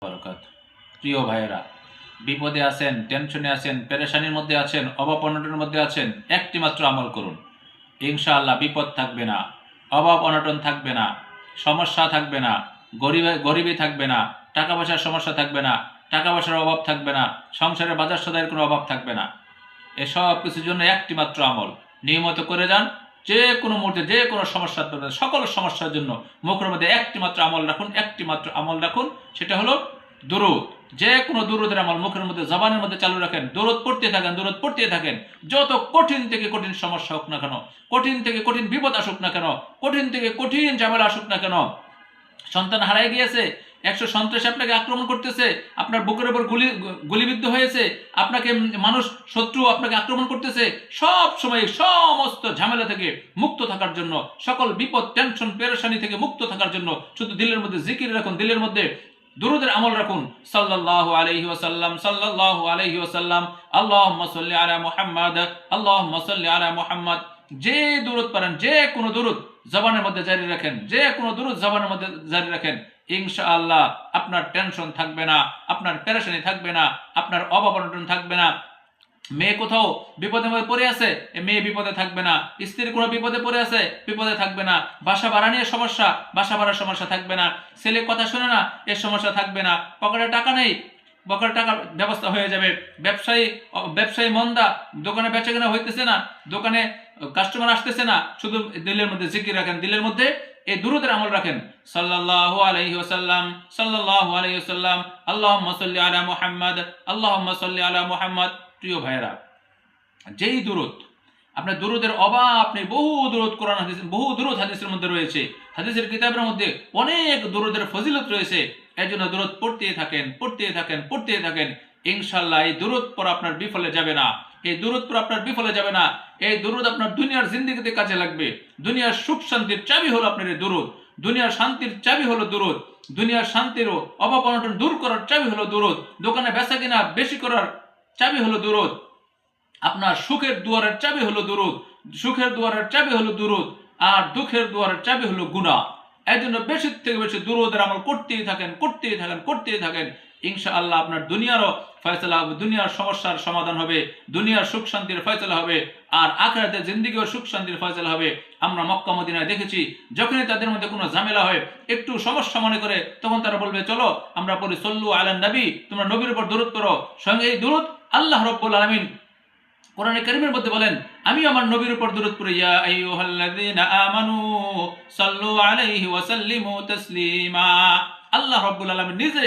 বারাকাতুহু। প্রিয় ভাইয়েরা, বিপদে আছেন, টেনশনে আছেন, পেরেশানির মধ্যে আছেন, অভাব অনটনের মধ্যে আছেন, একটি মাত্র আমল করুন। ইনশাআল্লাহ বিপদ থাকবে না, অভাব অনটন থাকবে না, সমস্যা থাকবে না, গরিবি থাকবে না, টাকা পয়সার সমস্যা থাকবে না, টাকা পয়সার অভাব থাকবে না, সংসারে বাজার সদাইয়ের কোনো অভাব থাকবে না। এসব কিছুর জন্য একটি মাত্র আমল নিয়মিত করে যান। যে কোনো মুহূর্তে যে কোনো সমস্যার জন্য, সকল সমস্যার জন্য মুখের মধ্যে একটি মাত্র আমল রাখুন, একটি মাত্র আমল রাখুন, সেটা হলো দুরূদ। যে কোনো দুরূদের আমল মুখের মধ্যে, জবানের মধ্যে চালু রাখেন, দুরূদ পড়তে থাকেন, দুরূদ পড়তে থাকেন। যত কঠিন থেকে কঠিন সমস্যা হোক না কেন, কঠিন থেকে কঠিন বিপদ আসুক না কেন, কঠিন থেকে কঠিন ঝামেলা আসুক না কেন, সন্তান হারাই গিয়েছে, 100 সন্ত্রাসী আপনাকে আক্রমণ করতেছে, আপনার বুকের উপর গুলিবিদ্ধ হয়েছে, আপনাকে মানুষ শত্রু আপনাকে আক্রমণ করতেছে, সব সময় সমস্ত ঝামেলা থেকে মুক্ত থাকার জন্য, সকল বিপদ টেনশন পেরেশানি থেকে মুক্ত থাকার জন্য শুধু দিলের মধ্যে জিকির রাখুন, দিলের মধ্যে দুরূদের আমল রাখুন। সাল্লাল্লাহু আলাইহি ওয়াসাল্লাম, সাল্লাল্লাহু আলাইহি ওয়াসাল্লাম, আল্লাহুম্মা সাল্লি আলা মুহাম্মাদ, আল্লাহুম্মা সাল্লি আলা মুহাম্মাদ। যে দুরূদ পারেন, যে কোনো দুরূদ জবানের মধ্যে জারি রাখেন, যে কোনো দুরূদ জবানের মধ্যে জারি রাখেন, ইনশাআল্লাহ আপনার টেনশন থাকবে না, আপনার পেরেশানি থাকবে না, আপনার অভাব অনটন থাকবে না। মেয়ে কোথাও বিপদের মধ্যে পড়ে আছে, মেয়ে বিপদে থাকবে না। স্ত্রীর কোনো বিপদে পড়ে আছে, বিপদে থাকবে না। বাসা ভাড়া নিয়ে সমস্যা, বাসা ভাড়ার সমস্যা থাকবে না। ছেলে কথা শুনে না, এর সমস্যা থাকবে না। পকেটে টাকা নেই, পকেটে টাকার ব্যবস্থা হয়ে যাবে। ব্যবসায়ী মন্দা, দোকানে বেচা কেনা হইতেছে না, দোকানে কাস্টমার আসতেছে না, শুধু দিলের মধ্যে জিকির রাখেন, দিলের মধ্যে এই দুরূদের আমল রাখেন। সাল্লাল্লাহু আলাইহি ওয়াসাল্লাম, সাল্লাল্লাহু আলাইহি ওয়াসাল্লাম, আল্লাহুম্মা সাল্লি আলা মুহাম্মাদ, আল্লাহুম্মা সাল্লি আলা মুহাম্মাদ। প্রিয় ভাইয়েরা, যেই দুরূদ, আপনার দুরূদের অভাব নেই। বহু দুরূদ কোরআন হাদিস, বহু দুরূদ হাদিসের মধ্যে রয়েছে, হাদিসের কিতাবের মধ্যে অনেক দুরূদের ফজিলত রয়েছে। এর জন্য দুরূদ পড়তে থাকেন, পড়তে থাকেন, পড়তে থাকেন। ইনশাআল্লাহ এই দুরূদ পড়া আপনার বিফলে যাবে না, এই দুরূদ পড়া আপনার বিফলে যাবে না। এই দুরূদ আপনার দুনিয়ার জিন্দেগিতে কাজে লাগবে। দুনিয়ার সুখ শান্তির চাবি হলো আপনার এই দুরূদ, দুনিয়ার শান্তির চাবি হলো দুরূদ, দুনিয়ার শান্তির ও অভাব অনটন দূর করার চাবি হলো দুরূদ, দোকানে বেচা কিনা বেশি করার চাবি হলো দুরূদ, আপনার সুখের দুয়ারের চাবি হলো দুরূদ, সুখের দুয়ারের চাবি হলো দুরূদ, আর দুঃখের দুয়ারের চাবি হলো গুনাহ। এর জন্য বেশি থেকে বেশি দুরূদের আমল করতেই থাকেন, করতেই থাকেন, করতেই থাকেন। ইনশাআল্লাহ আপনার দুনিয়ারও ফয়সালা হবে, দুনিয়ার সমস্যার সমাধান হবে, দুনিয়ার সুখ শান্তির ফয়সালা হবে, আর আখিরাতের জিন্দেগিও সুখ শান্তির ফয়সালা হবে। আমরা মক্কা মদিনায় দেখেছি, যখনই তাদের মধ্যে কোনো ঝামেলা হয়, একটু সমস্যা মনে করে, তখন তারা বলবে চলো আমরা পড়ি সল্লু আলান নবী, তোমরা নবীর উপর দরুদ পড়ো। সঙ্গে এই দরুদ আল্লাহ রাব্বুল আলামিন কোরআনে কারীমের মধ্যে বলেন, আমি আমার নবীর উপর দরুদ পড়ি, ইয়া আইয়ুহাল্লাযীনা আমানু সাল্লু আলাইহি ওয়া সাল্লিমু তাসলিমা। আল্লাহ রাব্বুল আলামিন নিজে